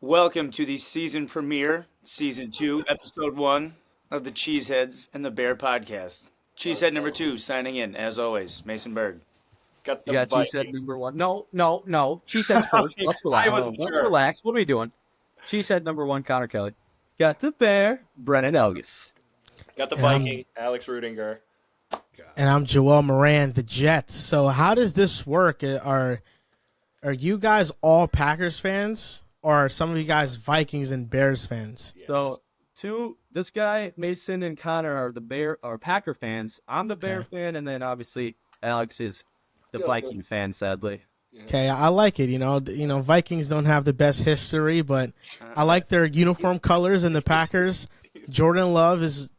Welcome to the season premiere, season 2, episode 1 of the Cheeseheads and the Bear podcast. Cheesehead number 2 signing in, as always, Mason Berg. Got You the got Viking. Cheesehead number one. No. Cheesehead's first. Let's I relax. wasn't Let's sure. relax. What are we doing? Cheesehead number one, Connor Kelly. Got the Bear, Brennan Elgis. Got the And I'm- Viking, Alex Rudinger. And I'm Joel Moran, the Jets. So how does this work? Are you guys all Packers fans, or are some of you guys Vikings and Bears fans? So, this guy, Mason and Connor are the Bear or Packer fans. I'm the Bear fan, and then obviously Alex is the Viking fan, sadly. Okay, I like it. You know, Vikings don't have the best history, but I like their uniform colors. And the Packers, Jordan Love is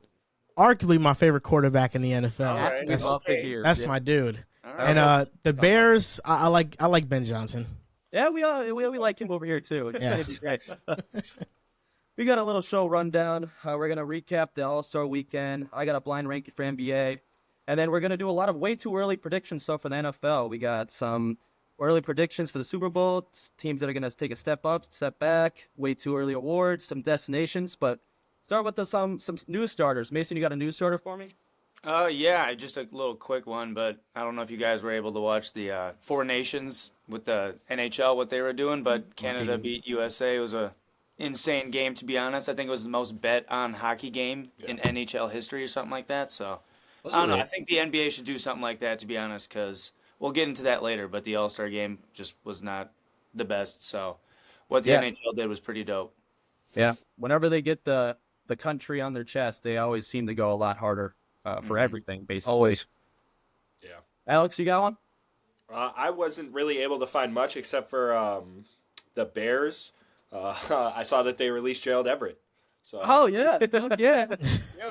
arguably my favorite quarterback in the NFL. right. That's Love to hear. that's Yeah. my dude. All right. And the Bears, I like Ben Johnson. Yeah, we like him over here too. It's Yeah. gonna be great. We got a little show rundown. We're gonna recap the All-Star weekend. I got a blind ranking for NBA, and then we're gonna do a lot of way too early predictions stuff for the NFL. We got some early predictions for the Super Bowl, teams that are gonna take a step up, step back, way too early awards, some destinations. But start with some news starters. Mason, you got a news starter for me? Yeah, just a little quick one, but I don't know if you guys were able to watch the Four Nations with the NHL, what they were doing, but Canada beat USA. It was a insane game, to be honest. I think it was the most bet on hockey game in NHL history or something like that. So, I don't know. I think the NBA should do something like that, to be honest, because we'll get into that later, but the All-Star game just was not the best. So, what the Yeah. NHL did was pretty dope. Yeah. Whenever they get the country on their chest, they always seem to go a lot harder for everything, basically. Always. Yeah. Alex, you got one? I wasn't really able to find much except for the Bears. I saw that they released Gerald Everett. So Oh, yeah. Yeah.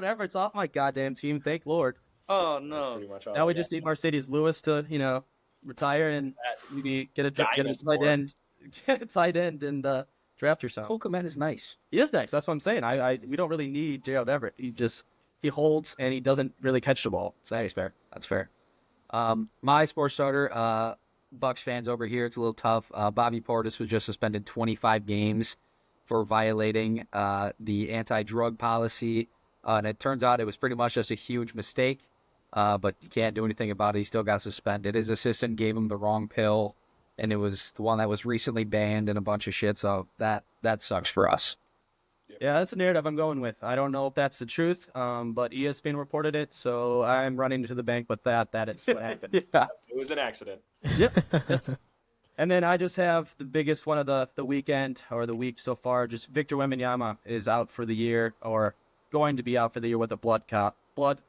Everett's off my goddamn team. Thank Lord. Oh, that's no. pretty much all. Now we I just got. need Mercedes Lewis to, retire and maybe get a tight Dinosaur. end. Get a tight end and draft yourself. Kokoman is nice. He is nice. That's what I'm saying. We don't really need Gerald Everett. He holds and he doesn't really catch the ball. So that's fair. That's fair. My sports starter, Bucks fans over here, it's a little tough. Bobby Portis was just suspended 25 games for violating the anti-drug policy, and it turns out it was pretty much just a huge mistake. But you can't do anything about it. He still got suspended. His assistant gave him the wrong pill, and it was the one that was recently banned and a bunch of shit. So that sucks for us. Yeah, that's the narrative I'm going with. I don't know if that's the truth, but ESPN reported it, so I'm running to the bank with that. That is what happened. Yeah. It was an accident. Yep. And then I just have the biggest one of the weekend or the week so far. Just Victor Wembanyama is out for the year, or going to be out for the year with a blood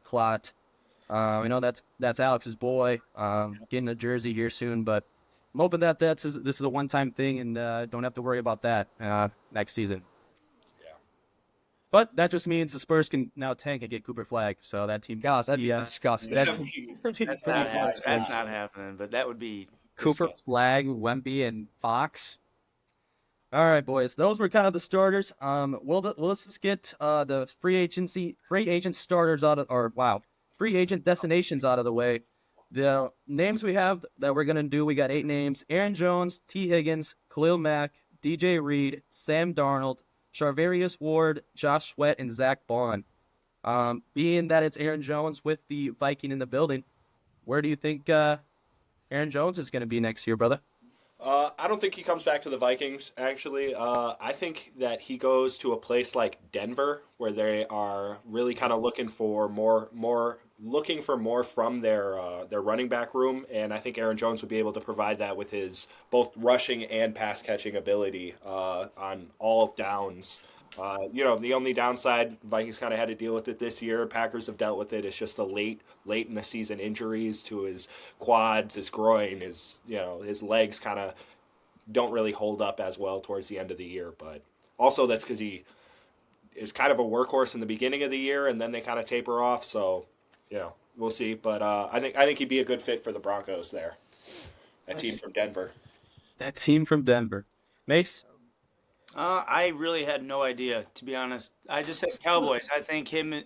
clot. I know that's Alex's boy. Getting a jersey here soon, but I'm hoping that this is a one-time thing and don't have to worry about that next season. Yeah. But that just means the Spurs can now tank and get Cooper Flag. So that team, Gosh, that'd be disgusting. That's not happening, but that would be Cooper, disgusting. Flag, Wemby, and Fox. All right, boys. Those were kind of the starters. Let's just get the free agent starters free agent destinations out of the way. The names we have that we're gonna do, we got 8 names: Aaron Jones, T. Higgins, Khalil Mack, DJ Reed, Sam Darnold, Charvarius Ward, Josh Sweat, and Zach Bond. Being that it's Aaron Jones with the Viking in the building, where do you think Aaron Jones is going to be next year, brother? I don't think he comes back to the Vikings, actually. I think that he goes to a place like Denver, where they are really kind of looking for more from their running back room, and I think Aaron Jones would be able to provide that with his both rushing and pass catching ability on all downs. The only downside, Vikings kind of had to deal with it this year. Packers have dealt with it. It's just the late in the season injuries to his quads, his groin, his legs kind of don't really hold up as well towards the end of the year. But also that's because he is kind of a workhorse in the beginning of the year, and then they kind of taper off. So, we'll see. But I think he'd be a good fit for the Broncos there. That team from Denver. That team from Denver. Mace? I really had no idea, to be honest. I just said Cowboys. I think him and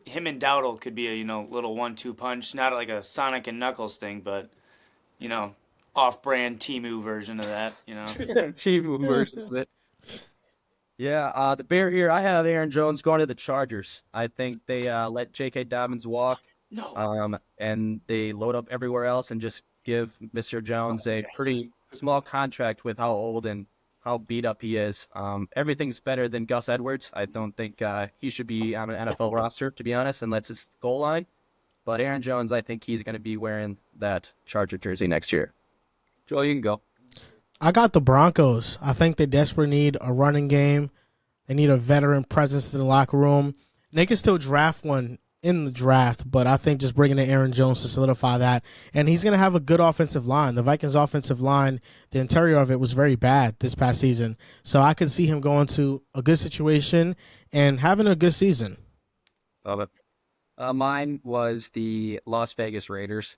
Dowdle could be a little 1-2 punch, not like a Sonic and Knuckles thing, but off-brand Timu version of that, Team version of it. Yeah, the Bear here. I have Aaron Jones going to the Chargers. I think they let J.K. Dobbins walk, No. and they load up everywhere else and just give Mr. Jones a pretty small contract with how old and how beat up he is. Everything's better than Gus Edwards. I don't think he should be on an NFL roster, to be honest, unless it's goal line. But Aaron Jones, I think he's going to be wearing that Charger jersey next year. Joel, you can go. I got the Broncos. I think they desperately need a running game. They need a veteran presence in the locker room. They can still draft one in the draft, but I think just bringing in Aaron Jones to solidify that. And he's going to have a good offensive line. The Vikings' offensive line, the interior of it was very bad this past season. So I could see him going to a good situation and having a good season. Love it. Mine was the Las Vegas Raiders.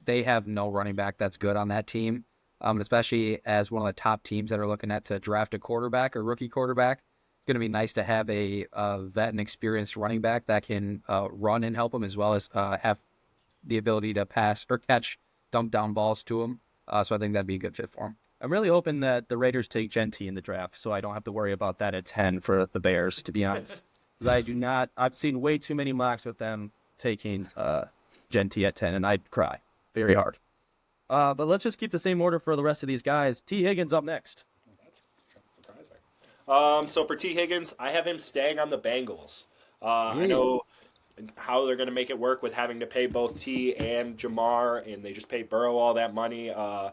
They have no running back that's good on that team, especially as one of the top teams that are looking at to draft a quarterback or rookie quarterback. It's going to be nice to have a vet and experienced running back that can run and help them, as well as have the ability to pass or catch dump down balls to him. So I think that'd be a good fit for him. I'm really hoping that the Raiders take Genty in the draft, so I don't have to worry about that at 10 for the Bears, to be honest. 'Cause I do not. I've seen way too many mocks with them taking Genty at 10, and I'd cry very hard. But let's just keep the same order for the rest of these guys. T. Higgins up next. So for T. Higgins, I have him staying on the Bengals. I know how they're going to make it work with having to pay both T and Jamar, and they just pay Burrow all that money. I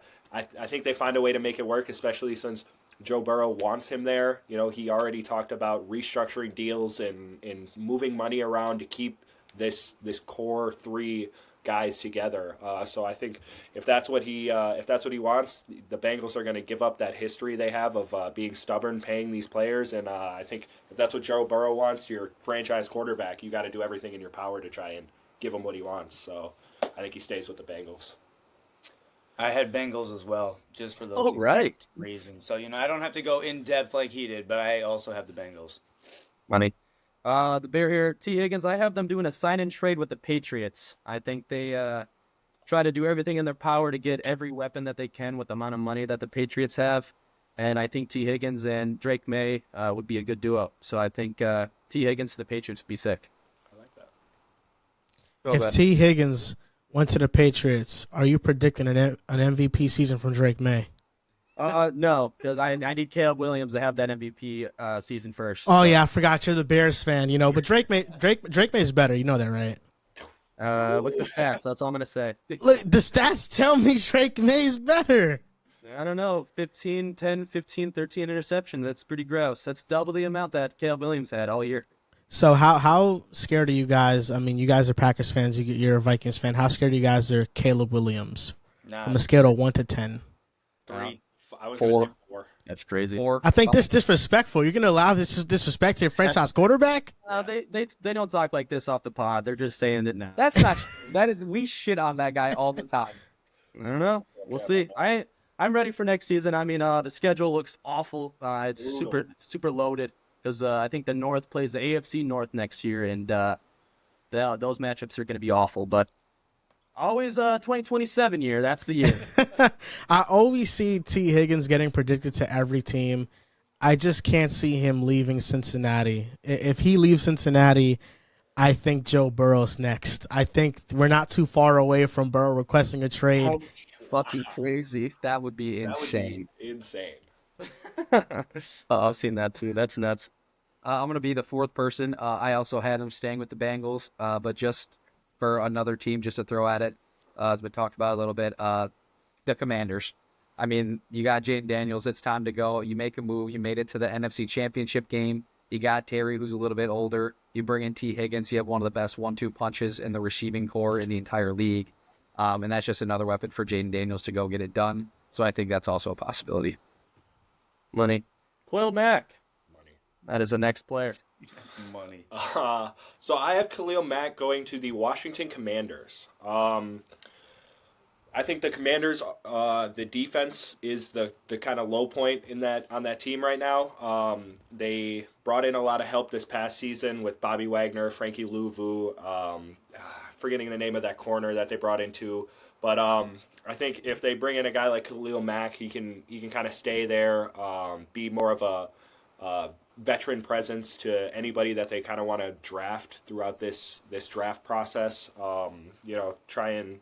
think they find a way to make it work, especially since Joe Burrow wants him there. He already talked about restructuring deals and moving money around to keep this core three guys together. So I think if that's what he wants, the Bengals are going to give up that history they have of being stubborn, paying these players. And I think if that's what Joe Burrow wants, your franchise quarterback, you got to do everything in your power to try and give him what he wants. So I think he stays with the Bengals. I had Bengals as well, just for those All right. reasons. So, I don't have to go in depth like he did, but I also have the Bengals. Money. The Bear here, T. Higgins, I have them doing a sign-in trade with the Patriots. I think they try to do everything in their power to get every weapon that they can with the amount of money that the Patriots have. And I think T. Higgins and Drake May would be a good duo. So I think T. Higgins to the Patriots would be sick. I like that. If T. Higgins went to the Patriots, are you predicting an MVP season from Drake May? No, because I need Caleb Williams to have that MVP season first. Oh yeah, I forgot you're the Bears fan, but Drake May's better. You know that, right? Look at the stats. That's all I'm gonna say. Look, the stats tell me Drake May's better. I don't know, 10, 15, 13 interceptions. That's pretty gross. That's double the amount that Caleb Williams had all year. So how scared are you guys? I mean, you guys are Packers fans. You're a Vikings fan. How scared are you guys are Caleb Williams from a scale of 1 to 10? 3. I was going to say 4. That's crazy. 4. I think this is disrespectful. You're going to allow this disrespect to your franchise quarterback? They don't talk like this off the pod. They're just saying it now. That's not. That is. We shit on that guy all the time. I don't know. We'll see. I'm ready for next season. I mean, the schedule looks awful. It's super loaded because I think the North plays the AFC North next year, and those matchups are going to be awful. But always 2027 year. That's the year. I always see T. Higgins getting predicted to every team. I just can't see him leaving Cincinnati. If he leaves Cincinnati, I think Joe Burrow's next. I think we're not too far away from Burrow requesting a trade. Fucking crazy. That would be insane. Insane. I've seen that too. That's nuts. I'm going to be the fourth person. I also had him staying with the Bengals, but just for another team just to throw at it, as we talked about a little bit, the Commanders. I mean, you got Jaden Daniels. It's time to go. You make a move. You made it to the NFC Championship game. You got Terry, who's a little bit older. You bring in T. Higgins. You have one of the best 1-2 punches in the receiving core in the entire league. And that's just another weapon for Jaden Daniels to go get it done. So I think that's also a possibility. Money. Khalil Mack. Money. That is the next player. Money. So I have Khalil Mack going to the Washington Commanders. I think the Commanders, the defense is the kind of low point on that team right now. They brought in a lot of help this past season with Bobby Wagner, Frankie Louvu, forgetting the name of that corner that they brought into But I think if they bring in a guy like Khalil Mack, he can kind of stay there, be more of a veteran presence to anybody that they kind of want to draft throughout this draft process. Try and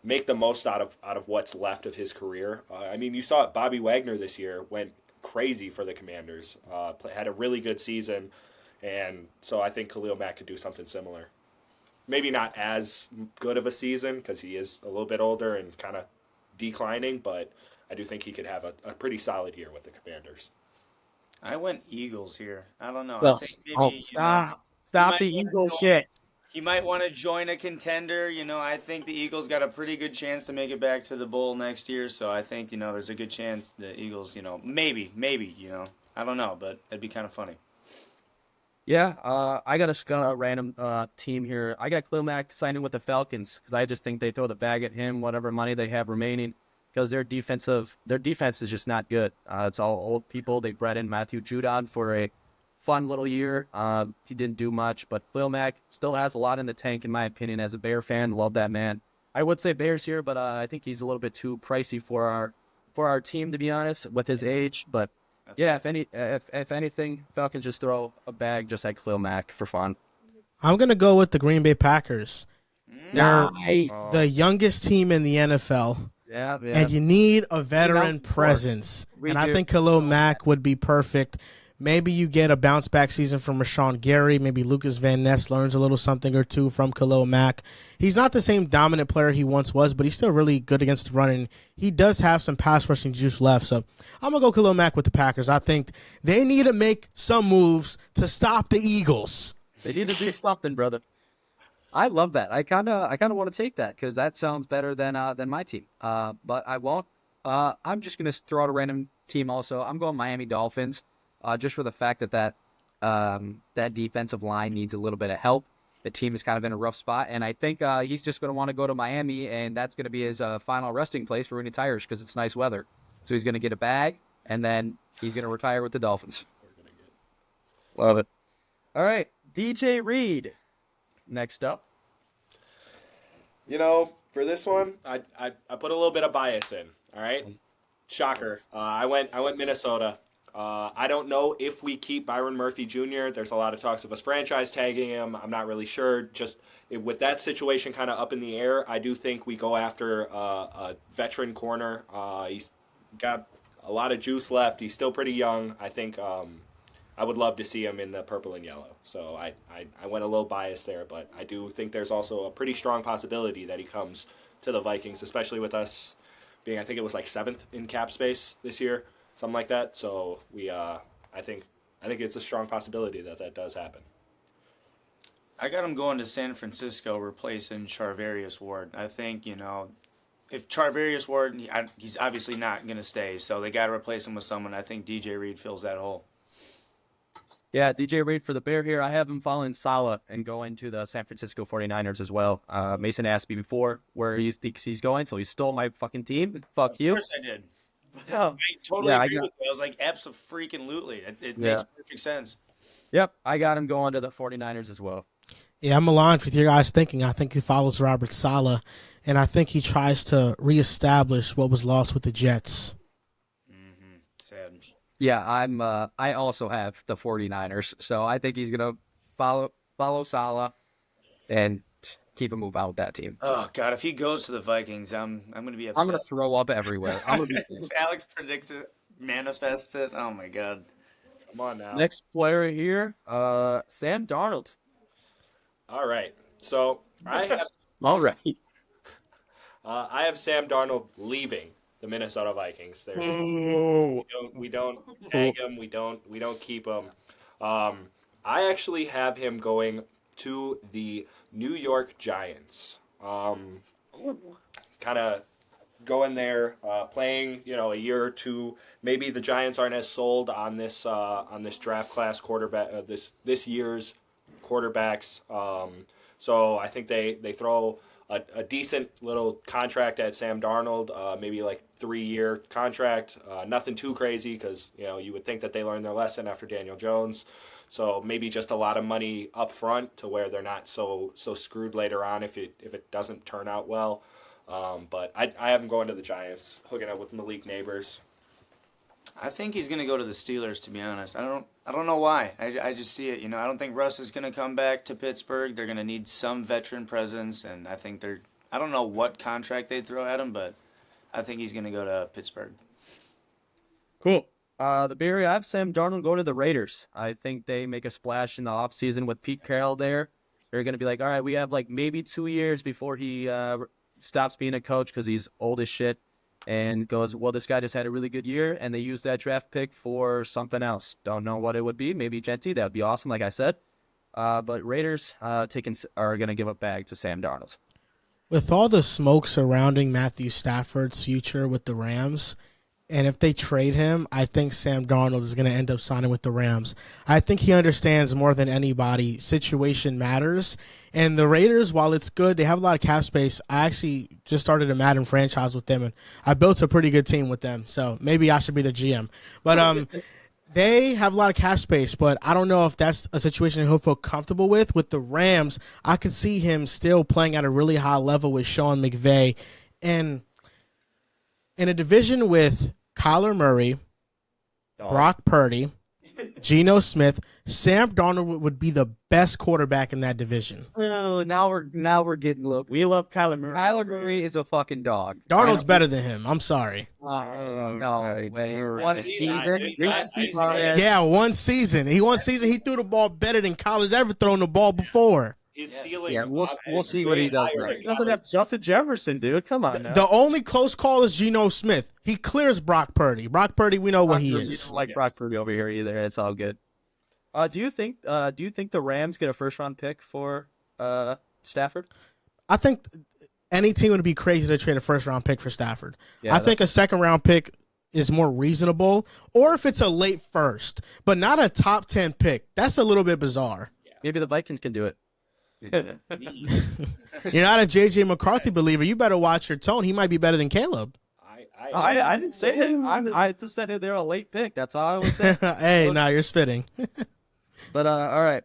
make the most out of what's left of his career. I mean, you saw it. Bobby Wagner this year went crazy for the Commanders. Had a really good season, and so I think Khalil Mack could do something similar. Maybe not as good of a season because he is a little bit older and kind of declining, but I do think he could have a pretty solid year with the Commanders. I went Eagles here. I don't know. I Well, think oh, maybe stop. he Stop might the want Eagle to shit. he might want to join a contender. I think the Eagles got a pretty good chance to make it back to the bowl next year. So I think there's a good chance the Eagles, maybe, I don't know, but it'd be kind of funny. Yeah, I got a random team here. I got Khalil Mack signing with the Falcons because I just think they throw the bag at him, whatever money they have remaining, because their defense is just not good. It's all old people. They bred in Matthew Judon for a fun little year. He didn't do much, but Khalil Mack still has a lot in the tank, in my opinion. As a Bear fan, love that man. I would say Bears here, but I think he's a little bit too pricey for our team, to be honest, with his age. But That's yeah, if anything, Falcons just throw a bag just like Khalil Mack for fun. I'm gonna go with the Green Bay Packers. They're Nice. the youngest team in the NFL, Yeah, yeah. and you need a know, veteran presence. We And I do. think Khalil Mack would be perfect. Maybe you get a bounce back season from Rashawn Gary. Maybe Lucas Van Ness learns a little something or two from Khalil Mack. He's not the same dominant player he once was, but he's still really good against the run, and he does have some pass rushing juice left. So I'm going to go Khalil Mack with the Packers. I think they need to make some moves to stop the Eagles. They need to do something, brother. I love that. I kind of want to take that because that sounds better than my team. But I won't. I'm just gonna throw out a random team. Also, I'm going Miami Dolphins, just for the fact that defensive line needs a little bit of help. The team is kind of in a rough spot, and I think he's just gonna want to go to Miami, and that's gonna be his final resting place for when he retires because it's nice weather. So he's gonna get a bag, and then he's gonna retire with the Dolphins. Love it. All right, DJ Reed. Next up. For this one, I put a little bit of bias in. All right, shocker. I went Minnesota. I don't know if we keep Byron Murphy Jr. There's a lot of talks of us franchise tagging him. I'm not really sure. Just with that situation kind of up in the air, I do think we go after a veteran corner. He's got a lot of juice left. He's still pretty young. I think I would love to see him in the purple and yellow. So I went a little biased there, but I do think there's also a pretty strong possibility that he comes to the Vikings, especially with us being, I think it was like 7th in cap space this year, something like that. So I think it's a strong possibility that does happen. I got him going to San Francisco, replacing Charvarius Ward. I think if Charvarius Ward, he's obviously not going to stay, so they got to replace him with someone. I think DJ Reed fills that hole. Yeah, DJ Reed for the Bear here. I have him following Salah and going to the San Francisco 49ers as well. Mason asked me before where he thinks he's going, so he stole my fucking team. Fuck you. Of course I did. Yeah, I totally I agree got, with you. I was like, abso-freaking-lutely. It yeah. makes perfect sense. Yep, I got him going to the 49ers as well. Yeah, I'm aligned with your guys' thinking. I think he follows Robert Saleh, and I think he tries to reestablish what was lost with the Jets. Mm-hmm. Sad. Yeah, I also have the 49ers, so I think he's gonna follow Salah and keep a move out with that team. Oh God, if he goes to the Vikings, I'm gonna be upset. I'm gonna throw up everywhere. I'm gonna be If Alex predicts it, manifests it. Oh my God. Come on now. Next player here, Sam Darnold. All right. So I have All right. I have Sam Darnold leaving the Minnesota Vikings. We don't tag him. We don't keep him. I actually have him going to the New York Giants. Kind of going there, playing a year or two. Maybe the Giants aren't as sold on this draft class quarterback this year's quarterbacks. So I think they throw a decent little contract at Sam Darnold, maybe like 3-year contract. Nothing too crazy because you would think that they learned their lesson after Daniel Jones. So maybe just a lot of money up front to where they're not so screwed later on if it doesn't turn out well. But I have him going to the Giants, hooking up with Malik Neighbors. I think he's going to go to the Steelers, to be honest. I don't know why. I just see it. You know, I don't think Russ is going to come back to Pittsburgh. They're going to need some veteran presence, and I think I don't know what contract they throw at him, but I think he's going to go to Pittsburgh. Cool. The Bay Area, I have Sam Darnold go to the Raiders. I think they make a splash in the offseason with Pete Carroll there. They're going to be like, all right, we have like maybe 2 years before he stops being a coach because he's old as shit, and goes, well, this guy just had a really good year, and they use that draft pick for something else. Don't know what it would be. Maybe Genty. That would be awesome, like I said. But Raiders are going to give a bag to Sam Darnold. With all the smoke surrounding Matthew Stafford's future with the Rams, and if they trade him, I think Sam Darnold is going to end up signing with the Rams. I think he understands more than anybody situation matters. And the Raiders, while it's good, they have a lot of cap space. I actually just started a Madden franchise with them, and I built a pretty good team with them. So maybe I should be the GM. But they have a lot of cap space, but I don't know if that's a situation he'll feel comfortable with. With the Rams, I could see him still playing at a really high level with Sean McVay. And in a division with Kyler Murray, Brock Purdy, Geno Smith, Sam Darnold would be the best quarterback in that division. Oh, now we're getting low. We love Kyler Murray. Kyler Murray is a fucking dog. Darnold's better than him. I'm sorry. No way. One season. Yeah, one season. He threw the ball better than Kyler's ever thrown the ball before. His ceiling. Yeah, we'll see what he does there. He doesn't have Justin Jefferson, dude. Come on now. The only close call is Geno Smith. He clears Brock Purdy. Brock Purdy, we know what he You is. don't like Brock Purdy over here either. It's all good. Do you think the Rams get a first round pick for Stafford? I think any team would be crazy to trade a first round pick for Stafford. Yeah, I think a second round pick is more reasonable, or if it's a late first, but not a top 10 pick. That's a little bit bizarre. Maybe the Vikings can do it. You're not a JJ McCarthy believer. You better watch your tone. He might be better than Caleb. I didn't say that. I just said they're a late pick. That's all I was saying. Hey, now you're spitting. But all right.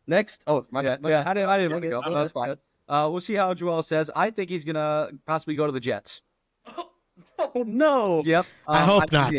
Next. Oh, my bad. I didn't want to go. That's fine. We'll see how Joel says. I think he's gonna possibly go to the Jets. Oh no. Yep. I hope not.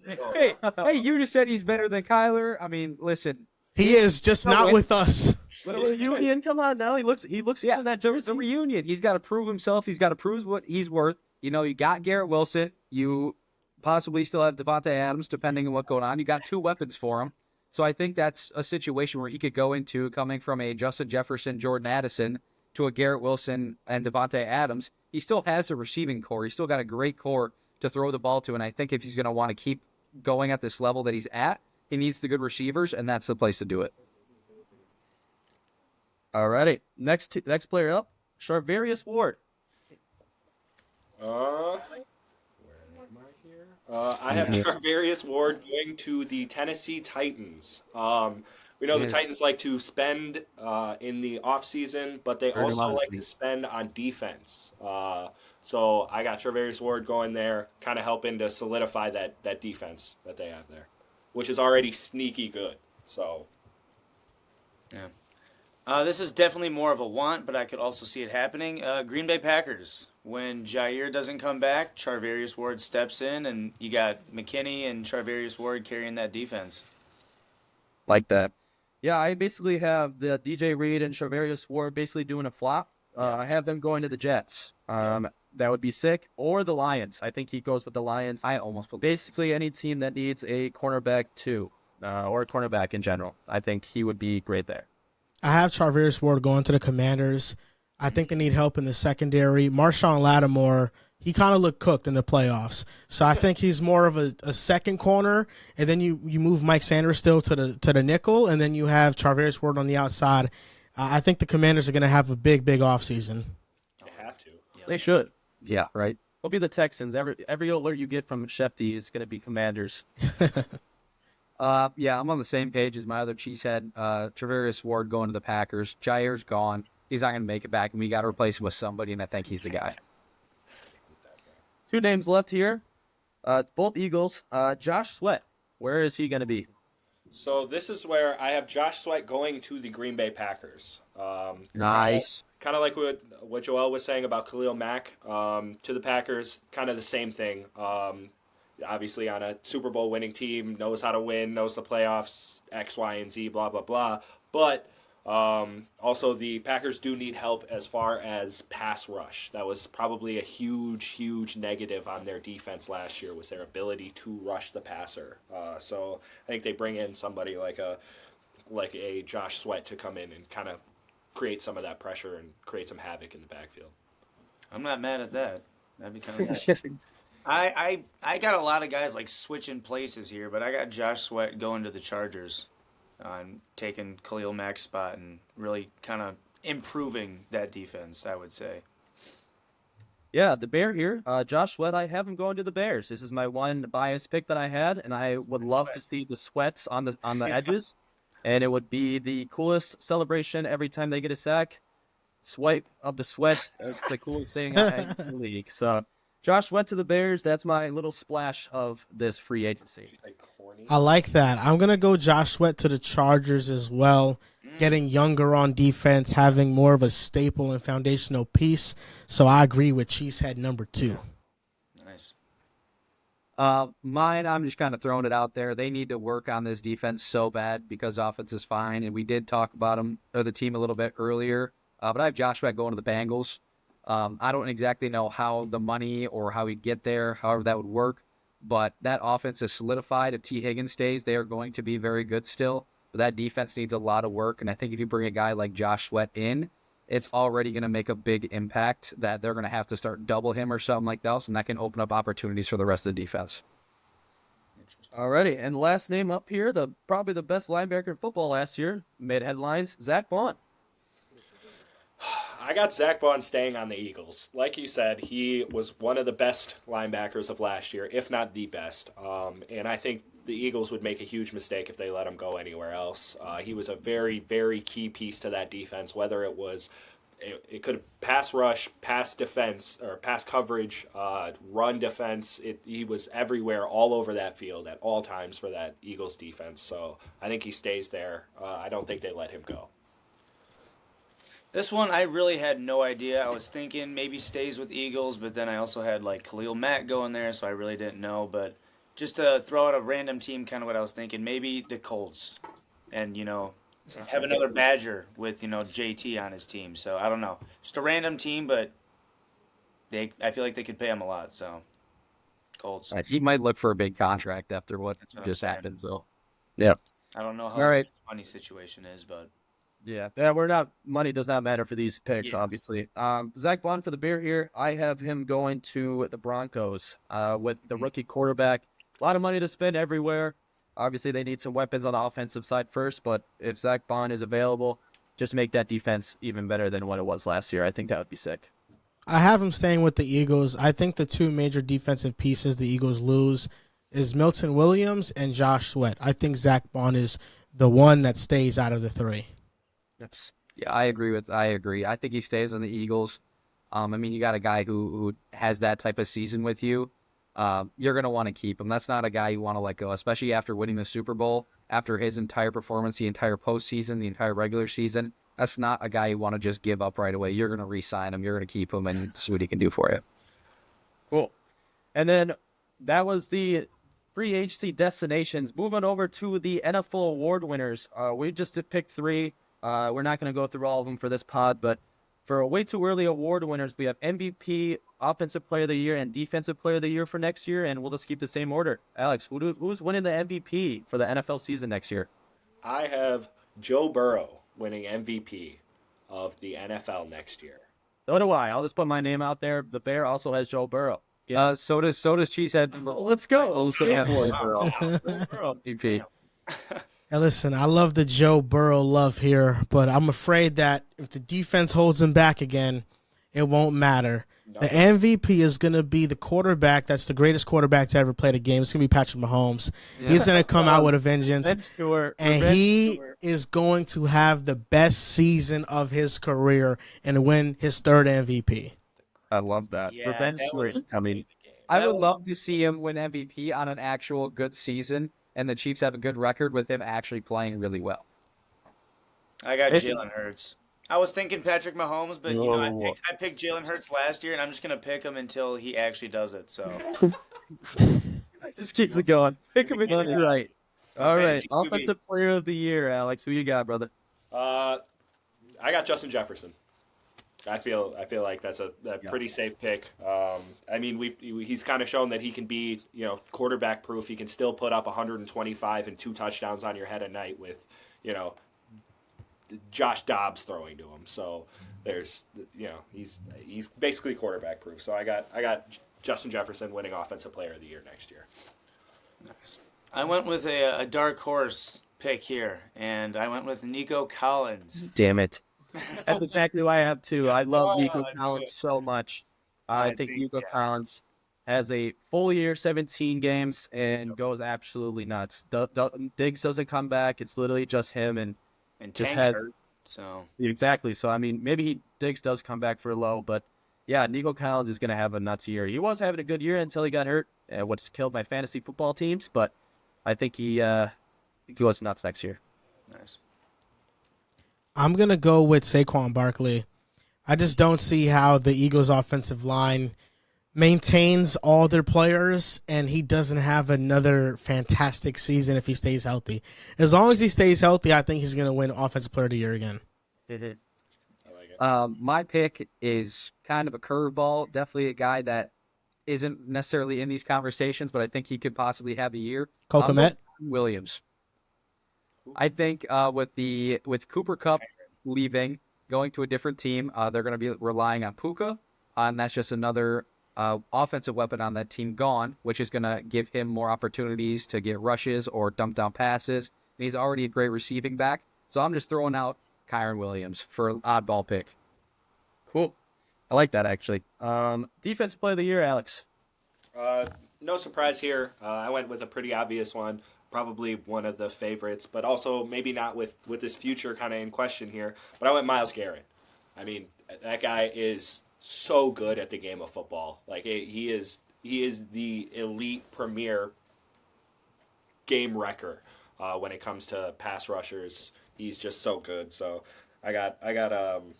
Hey, you just said he's better than Kyler. I mean, listen. He is just not with us. Reunion, come on now. He looks Yeah, in that there's jersey. a reunion. He's got to prove himself. He's got to prove what he's worth. You know, you got Garrett Wilson. You possibly still have Devontae Adams, depending on what's going on. You got two weapons for him. So I think that's a situation where he could go into coming from a Justin Jefferson, Jordan Addison to a Garrett Wilson and Devontae Adams. He still has a receiving core. He's still got a great core to throw the ball to. And I think if he's going to want to keep going at this level that he's at, he needs the good receivers, and that's the place to do it. Alrighty. Next player up, Charvarius Ward. Where am I here? I have Charvarius Ward going to the Tennessee Titans. We know the Titans like to spend in the offseason, but they also like to spend on defense. So I got Charvarius Ward going there, kind of helping to solidify that defense that they have there, which is already sneaky good. So, yeah. This is definitely more of a want, but I could also see it happening. Green Bay Packers. When Jair doesn't come back, Charvarius Ward steps in, and you got McKinney and Charvarius Ward carrying that defense. Like that. Yeah, I basically have the DJ Reed and Charvarius Ward basically doing a flop. I have them going to the Jets. That would be sick. Or the Lions. I think he goes with the Lions. I almost believe. Basically any team that needs a cornerback too, or a cornerback in general. I think he would be great there. I have Charvarius Ward going to the Commanders. I think they need help in the secondary. Marshawn Lattimore, he kind of looked cooked in the playoffs. So I think he's more of a second corner, and then you move Mike Sanders still to the nickel, and then you have Charvarius Ward on the outside. I think the Commanders are going to have a big offseason. they have to. They should. Yeah, right. It'll be the Texans. Every alert you get from Shefty is going to be Commanders. Yeah, I'm on the same page as my other cheesehead. Charvarius Ward going to the Packers. Jair's gone. He's not going to make it back, and we got to replace him with somebody, and I think he's the guy. Two names left here. Both Eagles. Josh Sweat. Where is he going to be? So this is where I have Josh Sweat going to the Green Bay Packers. Nice. kind of like what Joel was saying about Khalil Mack to the Packers, kind of the same thing. Obviously, on a Super Bowl winning team, knows how to win, knows the playoffs, X, Y, and Z, blah, blah, blah. But also, the Packers do need help as far as pass rush. That was probably a huge, huge negative on their defense last year, was their ability to rush the passer. So I think they bring in somebody like a Josh Sweat to come in and kind of create some of that pressure and create some havoc in the backfield. I'm not mad at that. That'd be kind of nice. I got a lot of guys like switching places here, but I got Josh Sweat going to the Chargers, and taking Khalil Mack's spot and really kind of improving that defense, I would say. Yeah, the Bear here. Josh Sweat, I have him going to the Bears. This is my one biased pick that I had, and I would love to see the sweats on the edges, and it would be the coolest celebration every time they get a sack. Swipe of the sweat. It's the coolest thing in the league. So Josh went to the Bears. That's my little splash of this free agency. Like corny. I like that. I'm going to go Josh Sweat to the Chargers as well. Getting younger on defense, having more of a staple and foundational piece. So I agree with Cheesehead number 2. Nice. Mine, I'm just kind of throwing it out there. They need to work on this defense so bad because offense is fine, and we did talk about them or the team a little bit earlier. But I have Josh Sweat going to the Bengals. I don't exactly know how the money or how he'd get there, however that would work. But that offense is solidified. If T. Higgins stays, they are going to be very good still. But that defense needs a lot of work. And I think if you bring a guy like Josh Sweat in, it's already going to make a big impact that they're going to have to start double him or something like that. And that can open up opportunities for the rest of the defense. Alrighty, and last name up here, probably the best linebacker in football last year, made headlines, Zach Bond. I got Zach Bond staying on the Eagles. Like you said, he was one of the best linebackers of last year, if not the best. And I think the Eagles would make a huge mistake if they let him go anywhere else. He was a very, very key piece to that defense, whether it could pass rush, pass defense, or pass coverage, run defense. He was everywhere, all over that field at all times for that Eagles defense. So I think he stays there. I don't think they let him go. This one, I really had no idea. I was thinking maybe stays with Eagles, but then I also had like Khalil Mack going there, so I really didn't know. But just to throw out a random team, kind of what I was thinking, maybe the Colts, and have another Badger with JT on his team. So I don't know, just a random team, but I feel like they could pay him a lot. So Colts. He might look for a big contract after what That's what just I'm saying. happened. So I don't know how All right. his money situation is, but Yeah, money does not matter for these picks, obviously. Zach Bond for the Bear here. I have him going to the Broncos with the rookie quarterback. A lot of money to spend everywhere. Obviously, they need some weapons on the offensive side first, but if Zach Bond is available, just make that defense even better than what it was last year. I think that would be sick. I have him staying with the Eagles. I think the 2 major defensive pieces the Eagles lose is Milton Williams and Josh Sweat. I think Zach Bond is the one that stays out of the 3. Yeah, I agree. I think he stays on the Eagles. I mean, you got a guy who has that type of season with you. You're going to want to keep him. That's not a guy you want to let go, especially after winning the Super Bowl, after his entire performance, the entire postseason, the entire regular season. That's not a guy you want to just give up right away. You're going to re-sign him. You're going to keep him and see what he can do for you. Cool. And then that was the free agency destinations. Moving over to the NFL award winners. We just picked 3. We're not going to go through all of them for this pod, but for way too early award winners, we have MVP, Offensive Player of the Year, and Defensive Player of the Year for next year, and we'll just keep the same order. Alex, who's winning the MVP for the NFL season next year? I have Joe Burrow winning MVP of the NFL next year. So do I. I'll just put my name out there. The Bear also has Joe Burrow. Yeah. So does Cheesehead. Let's go. MVP. Hey, listen, I love the Joe Burrow love here, but I'm afraid that if the defense holds him back again, it won't matter. The MVP is going to be the quarterback that's the greatest quarterback to ever play the game. It's going to be Patrick Mahomes. Yeah. He's going to come out with a vengeance, and he is going to have the best season of his career and win his 3rd MVP. I love that. Yeah, Revenge story. I mean, I would love to see him win MVP on an actual good season, and the Chiefs have a good record with him actually playing really well. I got Jalen Hurts. I was thinking Patrick Mahomes, but No. I picked Jalen Hurts last year, and I'm just gonna pick him until he actually does it. So, Just keeps it going. Pick him again. You're right. my All right. fantasy QB. Offensive player of the year, Alex. Who you got, brother? Uh, I got Justin Jefferson. I feel like that's a pretty safe pick. I mean, he's kind of shown that he can be quarterback proof. He can still put up 125 and 2 touchdowns on your head at night with you know Josh Dobbs throwing to him. So there's he's basically quarterback proof. So I got Justin Jefferson winning Offensive Player of the Year next year. Nice. I went with a dark horse pick here, and I went with Nico Collins. Damn it. That's exactly why I have two. I love Oh, Nico I knew Collins it. so much. I I think think, Nico yeah. Collins has a full year, 17 games, and goes absolutely nuts. Diggs doesn't come back. It's literally just him, and And just Tank's has hurt, so exactly. So I mean, maybe Diggs does come back for low, but yeah, Nico Collins is gonna have a nuts year. He was having a good year until he got hurt, which killed my fantasy football teams. But I think he goes nuts next year. nice. I'm going to go with Saquon Barkley. I just don't see how the Eagles' offensive line maintains all their players, and he doesn't have another fantastic season if he stays healthy. As long as he stays healthy, I think he's going to win Offensive Player of the Year again. I like it. My pick is kind of a curveball. Definitely a guy that isn't necessarily in these conversations, but I think he could possibly have a year. I'm going Cocomet? Williams. I think with Cooper Cup leaving, going to a different team, they're going to be relying on Puka, and that's just another offensive weapon on that team gone, which is going to give him more opportunities to get rushes or dump down passes. And he's already a great receiving back, so I'm just throwing out Kyron Williams for an oddball pick. Cool. I like that actually. Defensive player of the year, Alex. No surprise here. I went with a pretty obvious one, probably one of the favorites, but also maybe not with this future kind of in question here. But I went Myles Garrett. I mean, that guy is so good at the game of football. Like he is the elite premier game wrecker when it comes to pass rushers. He's just so good. So I got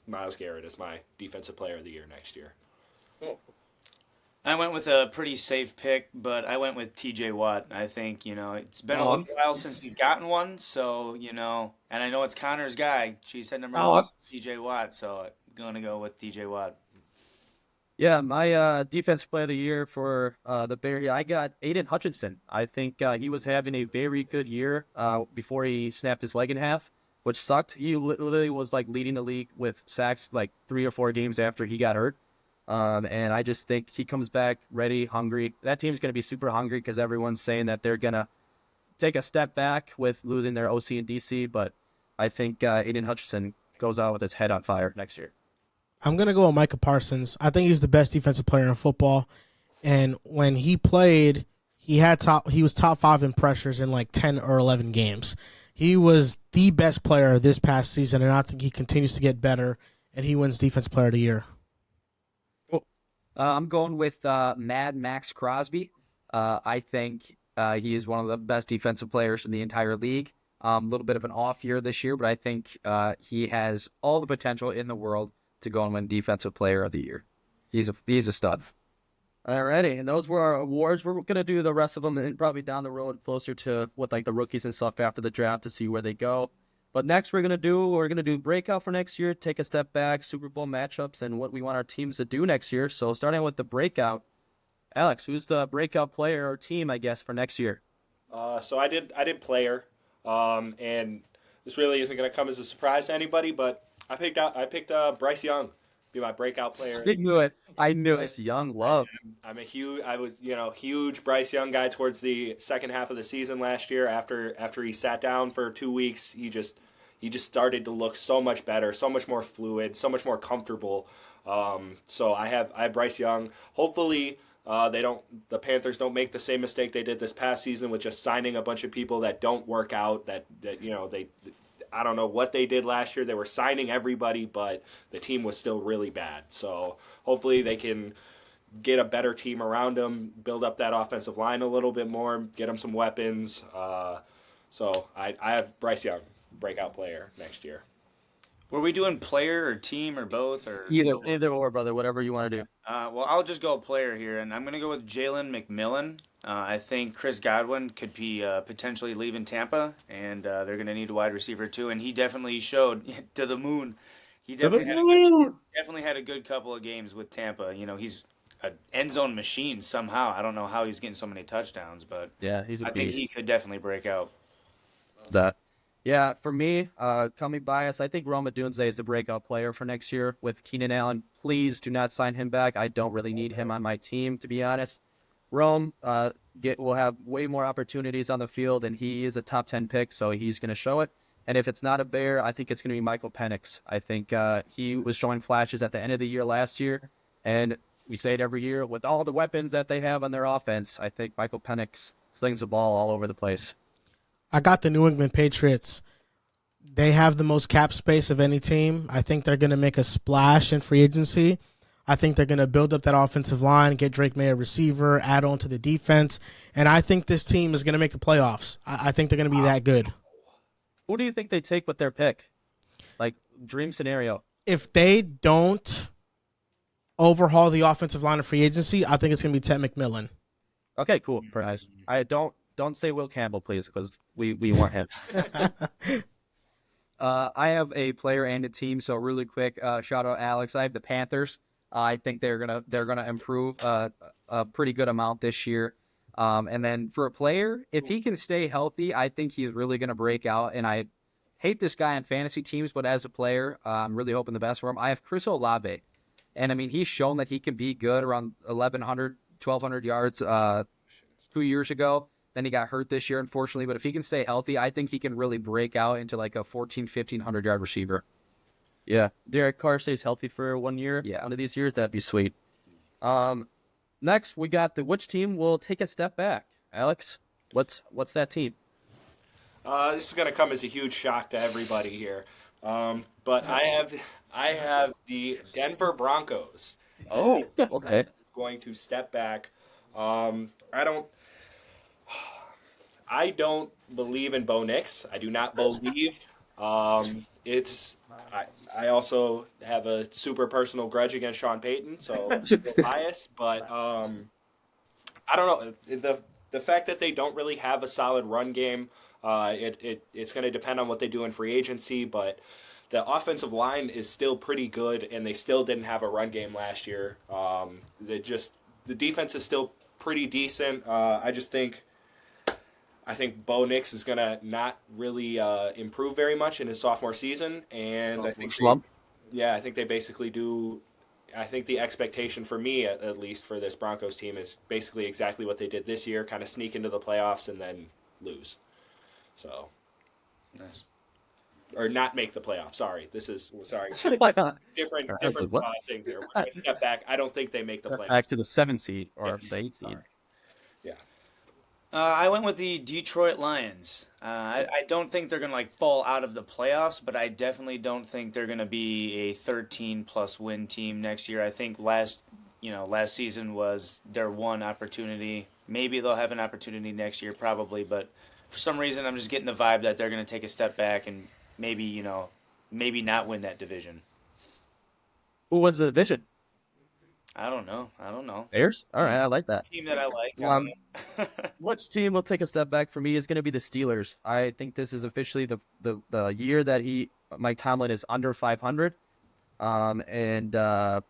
Myles Garrett as my defensive player of the year next year. I went with a pretty safe pick, but I went with T.J. Watt. I think it's been a little while since he's gotten one, so and I know it's Connor's guy. Cheesehead number one, T.J. Watt. So I'm gonna go with T.J. Watt. Yeah, my defensive player of the year for the Bears, I got Aiden Hutchinson. I think he was having a very good year before he snapped his leg in half, which sucked. He literally was like leading the league with sacks like 3 or 4 games after he got hurt. And I just think he comes back ready, hungry. That team's going to be super hungry because everyone's saying that they're going to take a step back with losing their OC and DC. But I think Aiden Hutchinson goes out with his head on fire next year. I'm going to go with Micah Parsons. I think he's the best defensive player in football. And when he played, he was top 5 in pressures in like 10 or 11 games. He was the best player this past season, and I think he continues to get better, and he wins Defensive Player of the Year. I'm going with Mad Max Crosby. I think he is one of the best defensive players in the entire league. A little bit of an off year this year, but I think he has all the potential in the world to go and win Defensive Player of the Year. He's a stud. Alrighty, and those were our awards. We're gonna do the rest of them and probably down the road closer to what like the rookies and stuff after the draft to see where they go. But next we're gonna do breakout for next year, take a step back, Super Bowl matchups, and what we want our teams to do next year. So starting with the breakout, Alex, who's the breakout player or team, I guess, for next year? So I did player, and this really isn't going to come as a surprise to anybody, but I picked Bryce Young be my breakout player. I knew it. I knew it's young love. I was huge Bryce Young guy towards the second half of the season last year. After he sat down for 2 weeks, he just started to look so much better, so much more fluid, so much more comfortable. So I have Bryce Young. Hopefully, the Panthers don't make the same mistake they did this past season with just signing a bunch of people that don't work out. That they. I don't know what they did last year. They were signing everybody, but the team was still really bad. So hopefully they can get a better team around them, build up that offensive line a little bit more, get them some weapons. So I have Bryce Young, breakout player next year. Were we doing player or team or both or? Either or, brother. Whatever you want to do. Well, I'll just go player here, and I'm going to go with Jalen McMillan. I think Chris Godwin could be potentially leaving Tampa, and they're going to need a wide receiver too. And he definitely showed to the moon. He definitely had a good couple of games with Tampa. You know, he's an end zone machine somehow. I don't know how he's getting so many touchdowns, but Yeah, he's a I think beast. he could definitely break out. That. Yeah, for me, coming bias, I think Rome Odunze is a breakout player for next year with Keenan Allen. Please do not sign him back. I don't really need him on my team, to be honest. Rome will have way more opportunities on the field, and he is a top 10 pick, so he's going to show it. And if it's not a Bear, I think it's going to be Michael Penix. I think he was showing flashes at the end of the year last year, and we say it every year, with all the weapons that they have on their offense, I think Michael Penix slings the ball all over the place. I got the New England Patriots. They have the most cap space of any team. I think they're going to make a splash in free agency. I think they're going to build up that offensive line, get Drake May a receiver, add on to the defense, and I think this team is going to make the playoffs. I think they're going to be that good. Who do you think they take with their pick? Like, dream scenario. If they don't overhaul the offensive line of free agency, I think it's going to be Ted McMillan. Okay, cool. Nice. I don't say Will Campbell, please, because we want him. I have a player and a team, so really quick, shout out Alex. I have the Panthers. I think they're gonna improve a pretty good amount this year. And then for a player, if he can stay healthy, I think he's really gonna break out. And I hate this guy on fantasy teams, but as a player, I'm really hoping the best for him. I have Chris Olave, and I mean he's shown that he can be good around 1,100, 1,200 yards 2 years ago. Then he got hurt this year, unfortunately. But if he can stay healthy, I think he can really break out into like a 1,100 yard receiver. Yeah. Derek Carr stays healthy for 1 year. Yeah. One of these years, that'd be sweet. Next, we got which team will take a step back? Alex, what's that team? This is going to come as a huge shock to everybody here. But I have the Denver Broncos. Oh, okay. Is going to step back. I don't believe in Bo Nix. I do not believe. I also have a super personal grudge against Sean Payton, so I'm biased. But I don't know. The fact that they don't really have a solid run game, it's going to depend on what they do in free agency. But the offensive line is still pretty good, and they still didn't have a run game last year. The defense is still pretty decent. I think Bo Nix is going to not really improve very much in his sophomore season, and I think I think they basically do. I think the expectation for me, at least for this Broncos team, is basically exactly what they did this year: kind of sneak into the playoffs and then lose. So, Nice. Or not make the playoffs. Sorry, Why not? different What? thing there. We're going to step back. I don't think they make the playoffs. Back to the 7 seed or Yes. the 8 seed. Yeah. I went with the Detroit Lions. I don't think they're gonna fall out of the playoffs, but I definitely don't think they're gonna be a 13+ win team next year. I think last season was their one opportunity. Maybe they'll have an opportunity next year, probably, but for some reason I'm just getting the vibe that they're gonna take a step back and maybe not win that division. Who wins the division? I don't know. Bears? All right, I like that. Team that I like. Which team will take a step back for me is going to be the Steelers. I think this is officially the year that Mike Tomlin is under 500. Because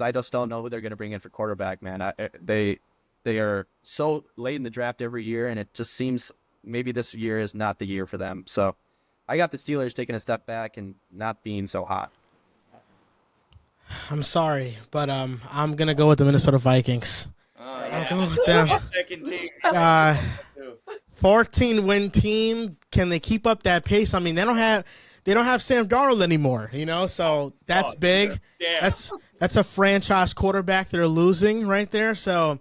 I just don't know who they're going to bring in for quarterback, man. They are so late in the draft every year, and it just seems maybe this year is not the year for them. So I got the Steelers taking a step back and not being so hot. I'm sorry, but I'm going to go with the Minnesota Vikings. I'll go with them. Second team. 14-win team. Can they keep up that pace? I mean, they don't have Sam Darnold anymore, so that's big. Damn. That's a franchise quarterback they're losing right there. So,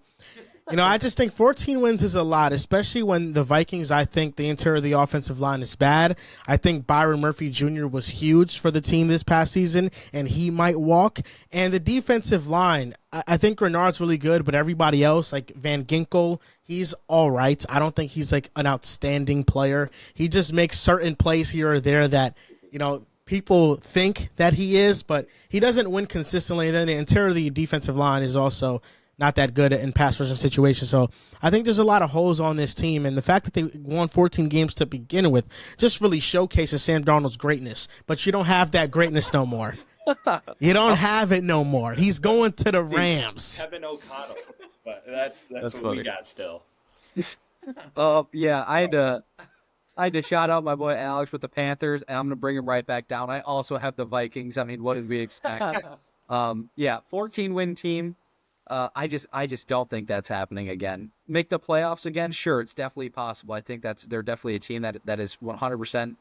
I just think 14 wins is a lot, especially when the Vikings, I think the interior of the offensive line is bad. I think Byron Murphy Jr. was huge for the team this past season, and he might walk. And the defensive line, I think Renard's really good, but everybody else, like Van Ginkel, he's all right. I don't think he's like an outstanding player. He just makes certain plays here or there that, people think that he is, but he doesn't win consistently. And then the interior of the defensive line is also not that good in pass rushing situations. So I think there's a lot of holes on this team, and the fact that they won 14 games to begin with just really showcases Sam Darnold's greatness. But you don't have that greatness no more. You don't have it no more. He's going to the Rams. Kevin O'Connell, but that's what funny. we got still. Yeah, I had to shout out my boy Alex with the Panthers, and I'm gonna bring him right back down. I also have the Vikings. I mean, what did we expect? Yeah, 14-win team. I just don't think that's happening again. Make the playoffs again? Sure, it's definitely possible. I think they're definitely a team that is 100%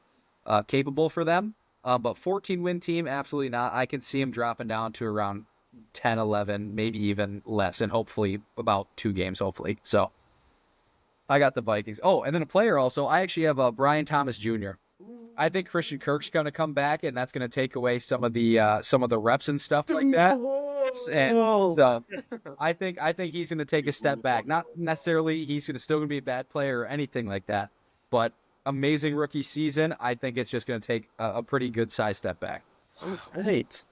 capable for them. But 14-win team, absolutely not. I can see them dropping down to around 10, 11, maybe even less, and hopefully about 2 games, hopefully. So I got the Vikings. Oh, and then a player also. I actually have Brian Thomas Jr. I think Christian Kirk's going to come back, and that's going to take away some of the reps and stuff like that. And so I think he's going to take a step back. Not necessarily he's still going to be a bad player or anything like that, but amazing rookie season. I think it's just going to take a pretty good size step back. Right.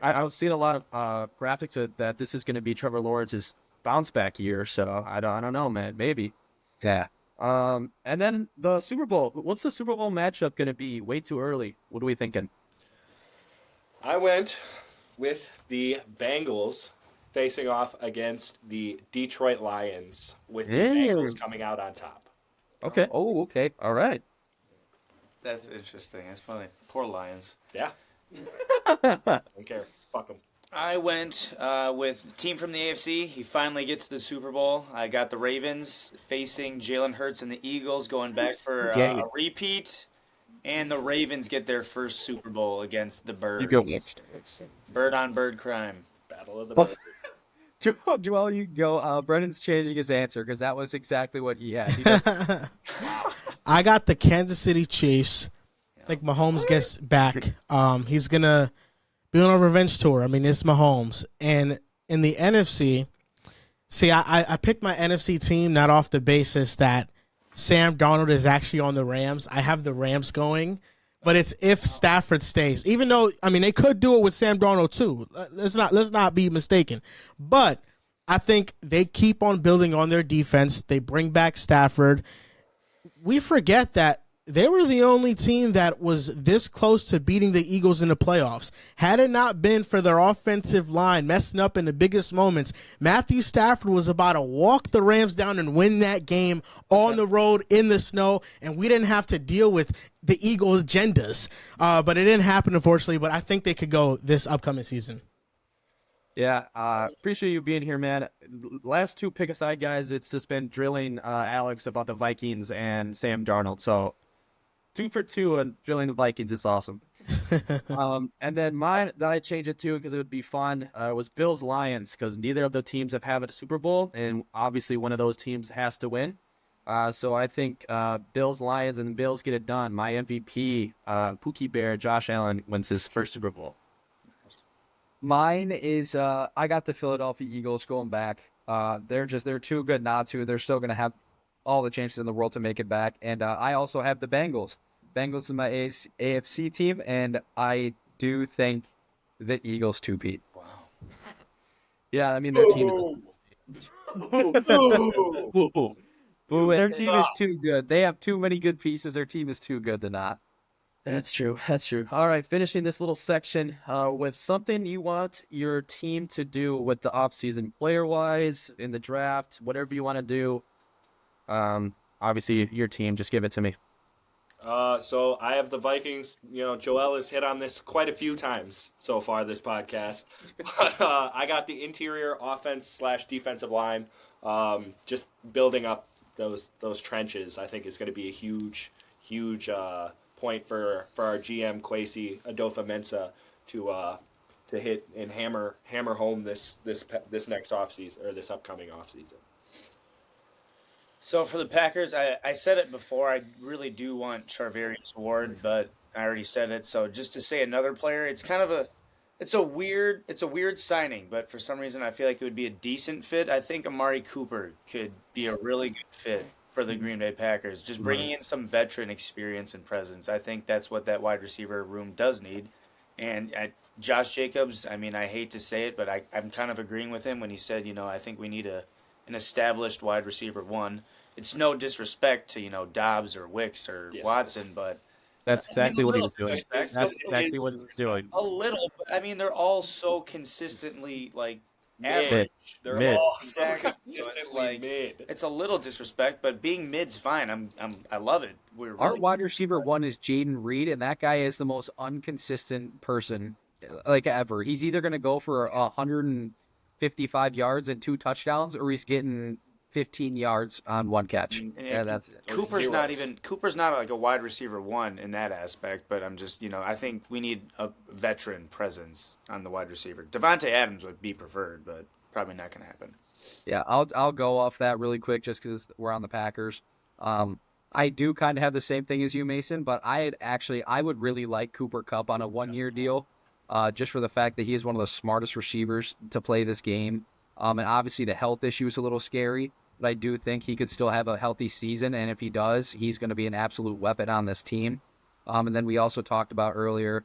I was seeing a lot of graphics that this is going to be Trevor Lawrence's bounce back year. So I don't know, man. Maybe. Yeah. And then the Super Bowl. What's the Super Bowl matchup going to be? Way too early. What are we thinking? I went with the Bengals facing off against the Detroit Lions, with the Bengals coming out on top. Okay. Oh, okay. All right. That's interesting. That's funny. Poor Lions. Yeah. Don't care. Fuck them. I went with the team from the AFC. He finally gets to the Super Bowl. I got the Ravens facing Jalen Hurts and the Eagles, going back for a repeat. And the Ravens get their first Super Bowl against the Birds. You go. Bird on bird crime. Battle of the Birds. Joel, you go. Brendan's changing his answer because that was exactly what he had. He does- I got the Kansas City Chiefs. I think Mahomes gets back. He's going to be on a revenge tour. I mean, it's Mahomes. And in the NFC, see, I picked my NFC team not off the basis that Sam Darnold is actually on the Rams. I have the Rams going, but it's if Stafford stays. Even though, I mean, they could do it with Sam Darnold too. Let's not be mistaken. But I think they keep on building on their defense. They bring back Stafford. We forget that they were the only team that was this close to beating the Eagles in the playoffs. Had it not been for their offensive line messing up in the biggest moments, Matthew Stafford was about to walk the Rams down and win that game on the road in the snow, and we didn't have to deal with the Eagles' agendas. But it didn't happen, unfortunately, but I think they could go this upcoming season. Yeah, appreciate you being here, man. Last 2 pick-a-side guys, it's just been drilling Alex about the Vikings and Sam Darnold. So 2 for 2 and drilling the Vikings is awesome. And then mine that I changed it to because it would be fun was Bills Lions, because neither of the teams have had a Super Bowl, and obviously one of those teams has to win. So I think Bills Lions and the Bills get it done. My MVP, Pookie Bear, Josh Allen, wins his first Super Bowl. Mine is I got the Philadelphia Eagles going back. They're too good not to. They're still going to have all the chances in the world to make it back. And I also have the Bengals. Bengals is my AFC team, and I do think the Eagles two-peat. Wow. Yeah, I mean, their team is... Their team is too good. They have too many good pieces. Their team is too good to not. That's true. That's true. All right, finishing this little section with something you want your team to do with the offseason, player-wise, in the draft, whatever you want to do. Obviously, your team, just give it to me. So I have the Vikings. You know, Joel has hit on this quite a few times so far this podcast. But I got the interior offense / defensive line. Just building up those trenches, I think, is going to be a huge point for our GM Kwesi Adolfo-Mensah to hit and hammer home this next offseason, or this upcoming offseason. So for the Packers, I said it before. I really do want Charvarius Ward, but I already said it. So just to say another player, it's a weird signing, but for some reason I feel like it would be a decent fit. I think Amari Cooper could be a really good fit for the Green Bay Packers. Just bringing in some veteran experience and presence. I think that's what that wide receiver room does need. And Josh Jacobs, I mean, I hate to say it, but I'm kind of agreeing with him when he said, I think we need an established wide receiver one. It's no disrespect to, Dobbs or Wicks or Watson, but That's I mean, exactly a what he little was doing. disrespect. That's exactly what he was doing. A little, but I mean, they're all so consistently Mid. average. They're Mid. all Exactly. so So it's consistently mid. it's a little disrespect, but being mid's fine. I love it. We're Our really wide receiver one is Jaden Reed, and that guy is the most inconsistent person ever. He's either going to go for 155 yards and 2 touchdowns, or he's getting 15 yards on 1 catch. And Yeah, that's it. Cooper's not like a wide receiver one in that aspect, but I'm just I think we need a veteran presence on the wide receiver. Devontae Adams would be preferred, but probably not going to happen. Yeah, I'll go off that really quick just because we're on the Packers. I do kind of have the same thing as you, Mason, but I would really like Cooper Kupp on a 1-year deal, just for the fact that he is one of the smartest receivers to play this game. And obviously the health issue is a little scary, but I do think he could still have a healthy season, and if he does, he's going to be an absolute weapon on this team. And then we also talked about earlier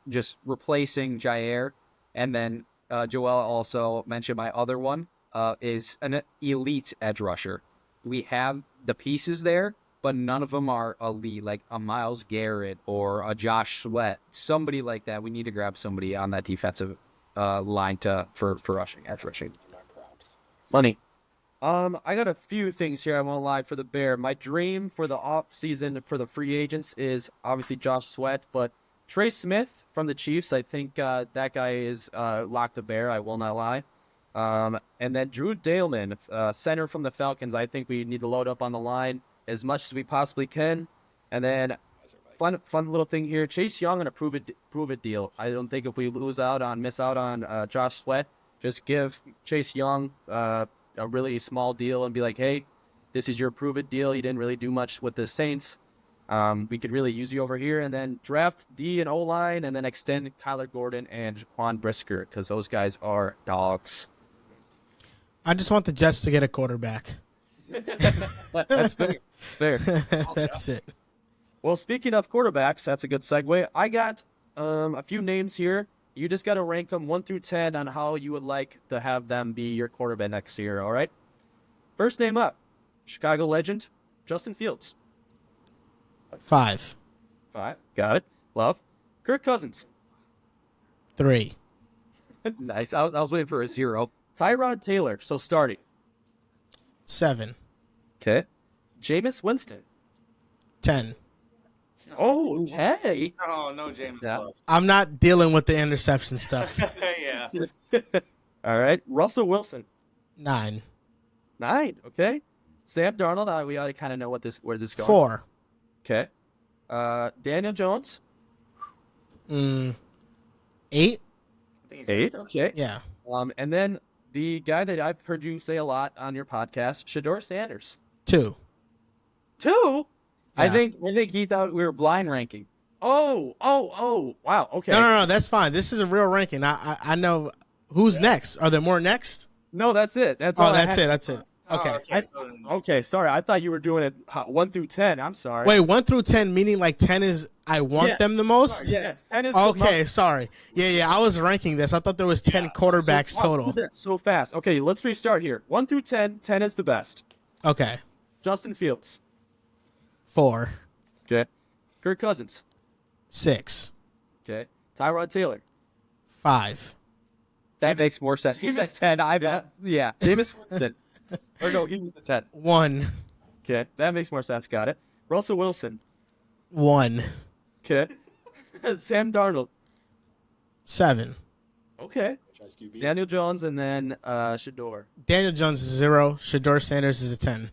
just replacing Jair, and then Joel also mentioned my other one is an elite edge rusher. We have the pieces there, but none of them are elite, like a Myles Garrett or a Josh Sweat. Somebody like that. We need to grab somebody on that defensive line for rushing, edge rushing. Money. I got a few things here I want to lie for the Bear. My dream for the off season for the free agents is obviously Josh Sweat, but Trey Smith from the Chiefs, I think that guy is locked a Bear. I will not lie. And then Drew Dalman, center from the Falcons. I think we need to load up on the line as much as we possibly can. And then fun little thing here, Chase Young on a prove it deal. I don't think if we miss out on Josh Sweat, just give Chase Young a really small deal and be like, hey, this is your prove it deal. You didn't really do much with the Saints. We could really use you over here, and then draft D and O line, and then extend Kyler Gordon and Juan Brisker because those guys are dogs. I just want the Jets to get a quarterback. That's fair. That's it. Well, speaking of quarterbacks, that's a good segue. I got a few names here. You just got to rank them 1 through 10 on how you would like to have them be your quarterback next year, all right? First name up, Chicago legend, Justin Fields. 5. 5. Got it. Love. Kirk Cousins. 3. Nice. I was waiting for a 0. Tyrod Taylor, so starting. 7. Okay. Jameis Winston. 10. Oh, hey. Oh no, James. Yeah. I'm not dealing with the interception stuff. Yeah. All right. Russell Wilson. 9. 9. Okay. Sam Darnold. We already kind of know where this is going. 4. Okay. Daniel Jones. 8. I think 8. Okay. Yeah. And then the guy that I've heard you say a lot on your podcast, Shador Sanders. 2. 2. I Yeah. think he thought we were blind ranking. Oh. Wow. Okay. No. That's fine. This is a real ranking. I know who's next. Are there more next? No, that's it. That's Oh, all. that's it. That's it. Okay. Okay. Sorry. I thought you were doing it 1 through 10. I'm sorry. Wait, 1 through 10, meaning like 10 is I want Yes. them the most? Yes. 10 is the Okay, most. sorry. Yeah. I was ranking this. I thought there was 10 quarterbacks So- total. that's so fast. Okay, let's restart here. 1 through 10. 10 is the best. Okay. Justin Fields. 4. Okay. Kirk Cousins. 6. Okay. Tyrod Taylor. 5. That makes more sense. He said 10. Yeah. Jameis Winston. Or no, he was the 10. 1. Okay, that makes more sense. Got it. Russell Wilson. 1. Okay. Sam Darnold. 7. Okay. Daniel Jones and then Shador. Daniel Jones is 0. Shador Sanders is a 10.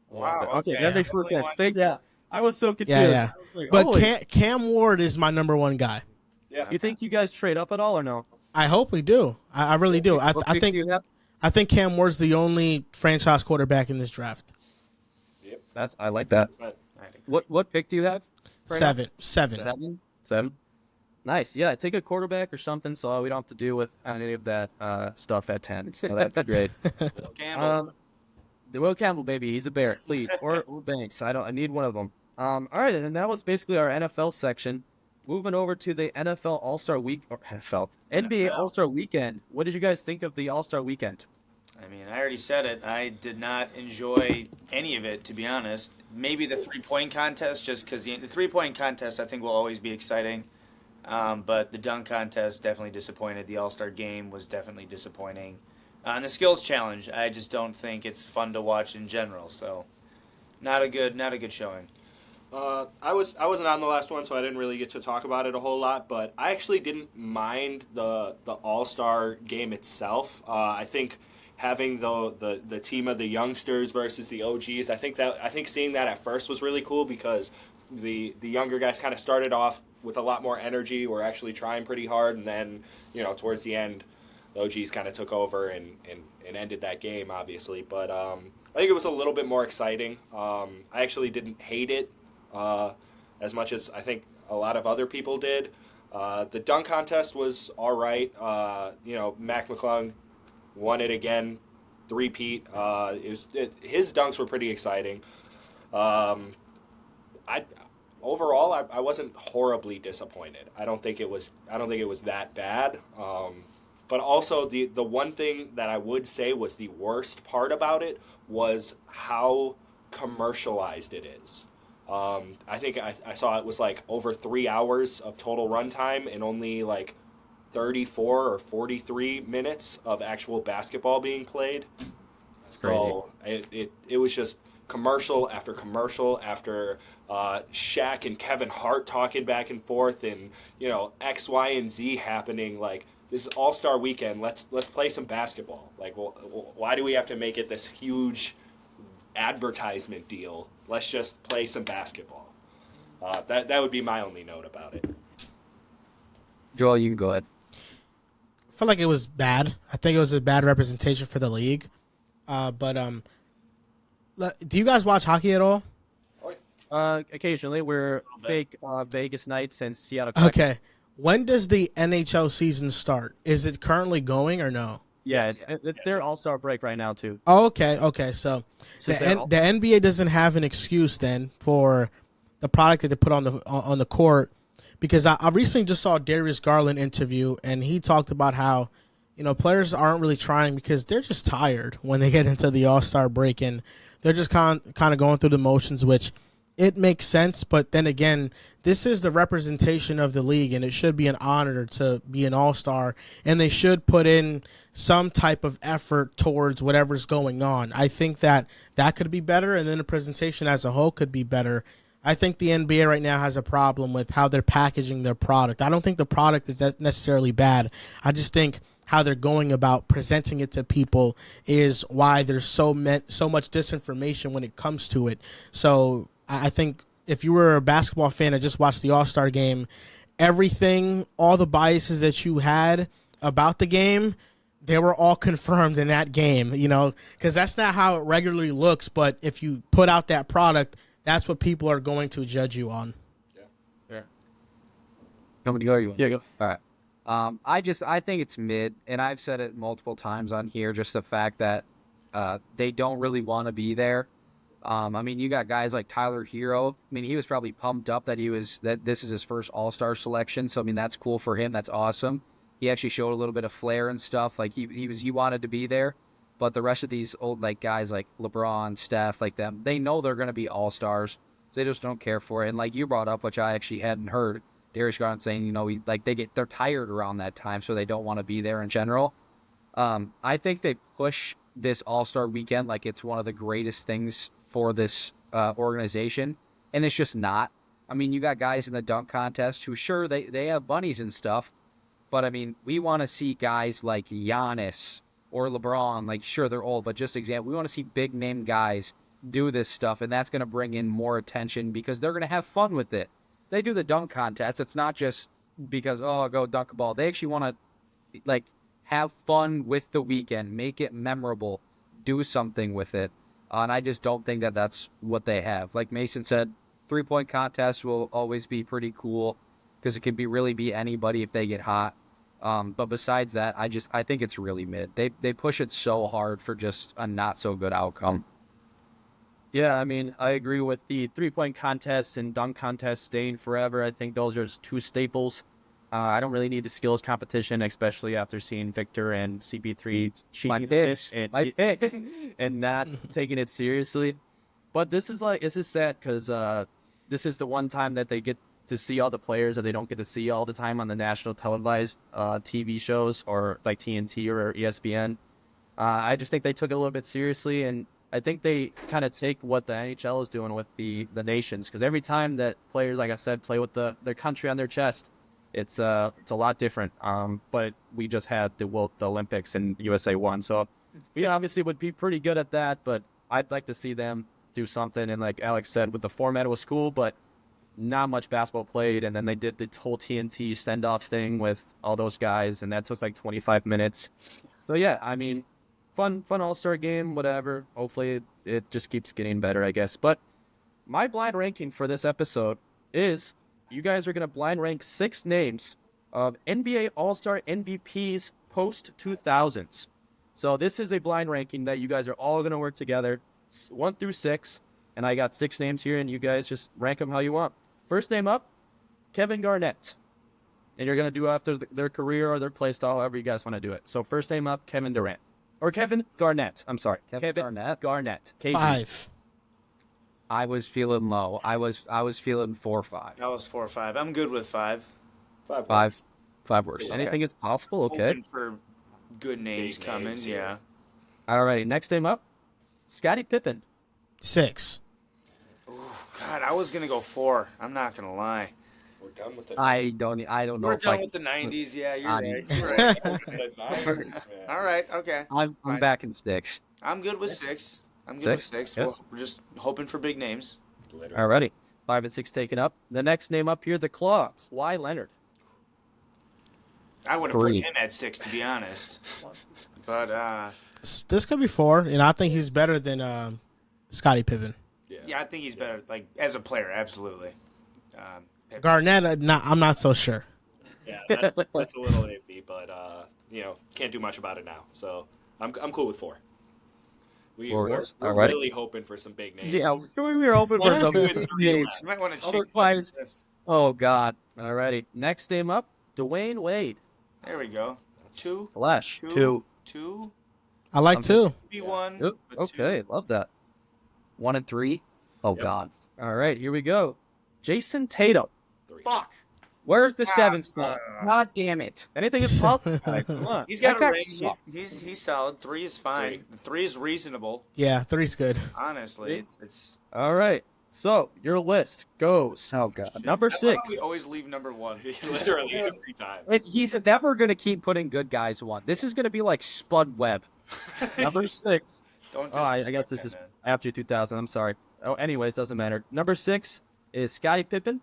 Wow. Okay, that makes more sense. Yeah. I was so confused. Yeah. I was like, But holy- Cam Ward is my number 1 guy. Yeah. you think you guys trade up at all or no? I hope we do. I really do. I think Cam Ward's the only franchise quarterback in this draft. I like that. What pick do you have? right now? 7. 7. Nice. Yeah, take a quarterback or something so we don't have to deal with any of that stuff at 10. So that'd be great. Campbell. The Will Campbell, baby, he's a bear, please, or Banks. I need one of them. All right, and that was basically our NFL section. Moving over to the NFL All Star Week or NFL NBA All Star Weekend. What did you guys think of the All Star Weekend? I mean, I already said it. I did not enjoy any of it, to be honest. Maybe the 3-point contest, just because the 3-point contest I think will always be exciting. But the dunk contest definitely disappointed. The All Star game was definitely disappointing. And the skills challenge, I just don't think it's fun to watch in general. So, not a good showing. I wasn't on the last one, so I didn't really get to talk about it a whole lot. But I actually didn't mind the All Star game itself. I think having the team of the youngsters versus the OGs, I think seeing that at first was really cool because the younger guys kind of started off with a lot more energy. Were actually trying pretty hard, and then towards the end, the OGs kind of took over and ended that game, obviously. But I think it was a little bit more exciting. I actually didn't hate it as much as I think a lot of other people did. The dunk contest was all right. Mac McClung won it again, three-peat. His dunks were pretty exciting. I overall I wasn't horribly disappointed. I don't think it was that bad. But also the one thing that I would say was the worst part about it was how commercialized it is. I think I saw it was like over 3 hours of total runtime and only like 34 or 43 minutes of actual basketball being played. That's crazy. So it was just commercial after commercial after Shaq and Kevin Hart talking back and forth and X, Y, and Z happening. Like, this is All-Star Weekend. Let's play some basketball. Like, why do we have to make it this huge advertisement deal? Let's just play some basketball. That would be my only note about it. Joel, you can go ahead. I feel like it was bad. I think it was a bad representation for the league. But do you guys watch hockey at all? Occasionally, we're fake Vegas Knights and Seattle. Okay. When does the NHL season start? Is it currently going or no? Yeah, it's their All Star break right now too. Oh, okay. So the NBA doesn't have an excuse then for the product that they put on the court, because I recently just saw a Darius Garland interview and he talked about how players aren't really trying because they're just tired when they get into the All Star break and they're just kind of going through the motions, which it makes sense. But then again, this is the representation of the league, and it should be an honor to be an all-star, and they should put in some type of effort towards whatever's going on. I think that could be better, and then the presentation as a whole could be better. I think the NBA right now has a problem with how they're packaging their product. I don't think the product is necessarily bad. I just think how they're going about presenting it to people is why there's so much disinformation when it comes to it. So I think if you were a basketball fan that just watched the All-Star game, all the biases that you had about the game, they were all confirmed in that game, because that's not how it regularly looks. But if you put out that product, that's what people are going to judge you on. Yeah. Coming to go, or you want? Yeah, go. All right. I think it's mid, and I've said it multiple times on here, just the fact that they don't really want to be there. You got guys like Tyler Hero. He was probably pumped up that this is his first All-Star selection. So, that's cool for him. That's awesome. He actually showed a little bit of flair and stuff. Like he wanted to be there. But the rest of these old guys like LeBron, Steph, like them, they know they're going to be All-Stars. So they just don't care for it. And like you brought up, which I actually hadn't heard, Darius Garland saying, they're tired around that time, so they don't want to be there in general. I think they push this All-Star weekend like it's one of the greatest things for this organization, and it's just not. You got guys in the dunk contest who, sure, they have bunnies and stuff, but we want to see guys like Giannis or LeBron. Like, sure, they're old, but just example, we want to see big name guys do this stuff, and that's going to bring in more attention because they're going to have fun with it. They do the dunk contest. It's not just because, go dunk a ball. They actually want to have fun with the weekend, make it memorable, do something with it. And I just don't think that that's what they have. Like Mason said, 3-point contest will always be pretty cool because it can really be anybody if they get hot. But besides that, I think it's really mid. They push it so hard for just a not so good outcome. Yeah, I mean, I agree with the 3-point contest and dunk contest staying forever. I think those are just two staples. I don't really need the skills competition, especially after seeing Victor and CP3 My cheating picks. and, My pick. and not taking it seriously. But this is sad because this is the one time that they get to see all the players that they don't get to see all the time on the national televised TV shows or like TNT or ESPN. I just think they took it a little bit seriously, and I think they kind of take what the NHL is doing with the nations, because every time that players, like I said, play with their country on their chest, it's a lot different. But we just had the Olympics and USA won, so we obviously would be pretty good at that. But I'd like to see them do something. And like Alex said, with the format, it was cool, but not much basketball played. And then they did the whole TNT send off thing with all those guys, and that took like 25 minutes. So yeah, I mean, fun All-Star game, whatever. Hopefully it just keeps getting better, I guess. But my blind ranking for this episode is you guys are going to blind rank 6 names of NBA All-Star MVPs post-2000s. So this is a blind ranking that you guys are all going to work together, 1 through 6. And I got 6 names here, and you guys just rank them how you want. First name up, Kevin Garnett. And you're going to do after their career or their play style, however you guys want to do it. So first name up, Kevin Durant. Or Kevin Garnett. I'm sorry. Kevin Garnett. Garnett. KG. 5. I was feeling low. I was feeling 4-5. That was 4 or 5. I'm good with 5. 5 worse. Okay. Anything is possible. Okay. Hoping for good names Big coming. names, Yeah. All righty. Next name up, Scottie Pippen. 6. God, I was gonna go 4. I'm not gonna lie. We're done with it. I don't know We're if done I. with the 90s. Yeah, you're Scotty. right. You're right. The 90s, man. All right. Okay. I'm Fine. back in 6. I'm good with 6. I'm good 6? with 6. Yep. We're just hoping for big names. Literally. All righty. 5 and 6 taken up. The next name up here, the Claw, Kawhi Leonard. I would have put 3. him at 6, to be honest. But This could be 4, and I think he's better than Scottie Pippen. yeah, I think he's better. Like as a player, absolutely. Garnett, I'm not so sure. Yeah, that's a little iffy, but can't do much about it now. So I'm cool with 4. We're All right. really hoping for some big names. Yeah, we were hoping for some Good names. You might want to check. Otherwise, oh God. All righty. Next name up, Dwayne Wade. There we go. 2, Flash. 2, 2. 2, I like 2. maybe 1. Oh, but 2. okay, love that. 1 and 3. Oh Yep. God. All right, here we go. Jason Tatum. 3. Fuck. Where's the 7th spot? God damn it. Anything is possible. guys. Come on. He's got That a guy ring. sucks. He's solid. 3 is fine. 3 is reasonable. Yeah, 3's good. Honestly, it's. All right. So your list goes Oh God. number I love how 6. we always leave number 1. Literally every time. He's never gonna keep putting good guys on. This is gonna be like Spud Webb. Number 6. Don't. Oh, I guess this is after 2000. I'm sorry. Oh, anyways, doesn't matter. Number 6 is Scottie Pippen.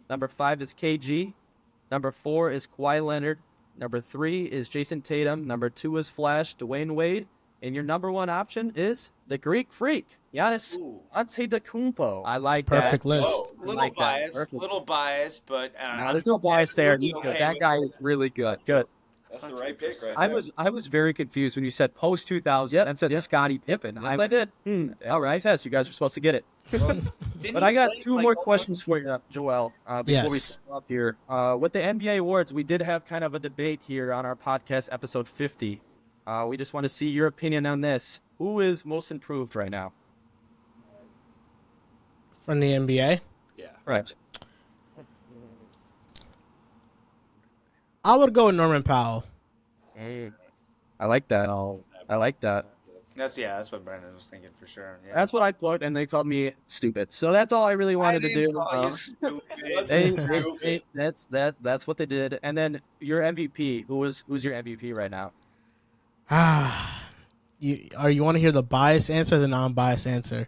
Number 5 is KG. Number 4 is Kawhi Leonard. Number 3 is Jason Tatum. Number 2 is Flash, Dwayne Wade. And your number 1 option is the Greek Freak, Giannis Ooh. Antetokounmpo. I like Perfect that. list. Oh, little like that. biased, Perfect. little biased, but No, there's no bias there. He's Okay. good. That guy is really good. Good. That's the right pick, right? I was very confused when you said post 2000 Yep, and said yep. Scottie Pippen. Yes, I did. All right. Test. You guys are supposed to get it. Didn't But he I got play, 2 like, more almost- questions for you, Joel. Before we Yes. step up here, with the NBA awards, we did have kind of a debate here on our podcast, episode 50. We just want to see your opinion on this. Who is most improved right now? From the NBA. Yeah. Right. I would go with Norman Powell. I like that. I like that. That's what Brandon was thinking for sure. Yeah. That's what I put, and they called me stupid. So that's all I really wanted to do. That's what they did. And then your MVP. Who's your MVP right now? You want to hear the biased answer or the non-biased answer?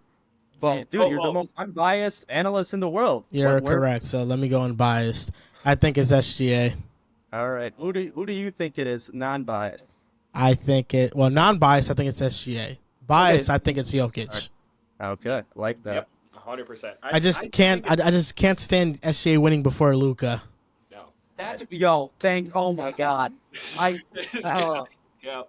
Well, dude, you're the most unbiased analyst in the world. You're Where- correct. So let me go unbiased. I think it's SGA. All right. Who do you think it is? Non-biased. I think non-biased. I think it's SGA. Biased. I think it's Jokic. Okay, like that. Yep. 100%. I just can't stand SGA winning before Luka. No. That's oh my God. Yeah,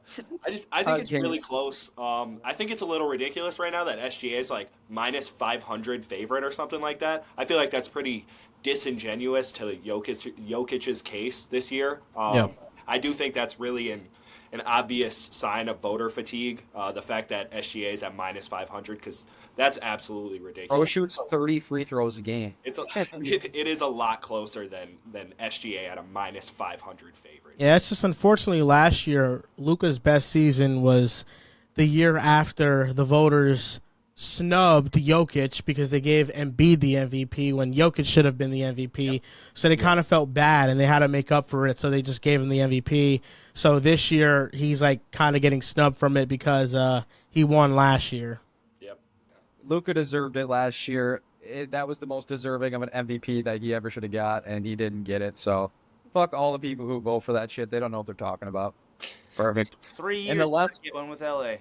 I think it's really Kings. close. I think it's a little ridiculous right now that SGA is like minus 500 favorite or something like that. I feel like that's pretty disingenuous to Jokic's case this year. Yeah. I do think that's really an obvious sign of voter fatigue. The fact that SGA is at minus 500 because that's absolutely Bro ridiculous. shoots 30 free throws a game. It is a lot closer than SGA at a minus 500 favorite. Yeah, it's just unfortunately last year, Luka's best season was the year after the voters snubbed Jokic because they gave Embiid the MVP when Jokic should have been the MVP. So they kind of felt bad and they had to make up for it. So they just gave him the MVP. So this year he's like kind of getting snubbed from it because he won last year. Yep. Luka deserved it last year. That was the most deserving of an MVP that he ever should have got, and he didn't get it. So fuck all the people who vote for that shit. They don't know what they're talking about. Perfect. 3 years And the last- to get one with LA.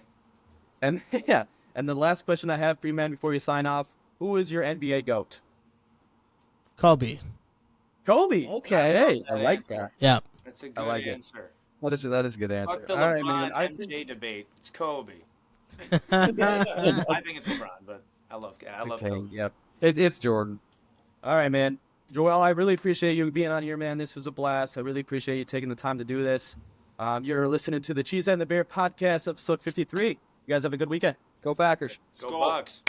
And yeah, and the last question I have for you, man, before you sign off: who is your NBA GOAT? Kobe. Kobe. Okay, hey, I like that. Yeah. That's a I good like it. answer. That is a good answer. Fuck the All right, LeBron man, I MJ debate. It's Kobe. Yeah. I think it's LeBron, but I love Okay, Kobe. yep. It's Jordan. All right, man. Joel, I really appreciate you being on here, man. This was a blast. I really appreciate you taking the time to do this. You're listening to the Cheesehead the Bear podcast, episode 53. You guys have a good weekend. Go Packers. Go Bucks.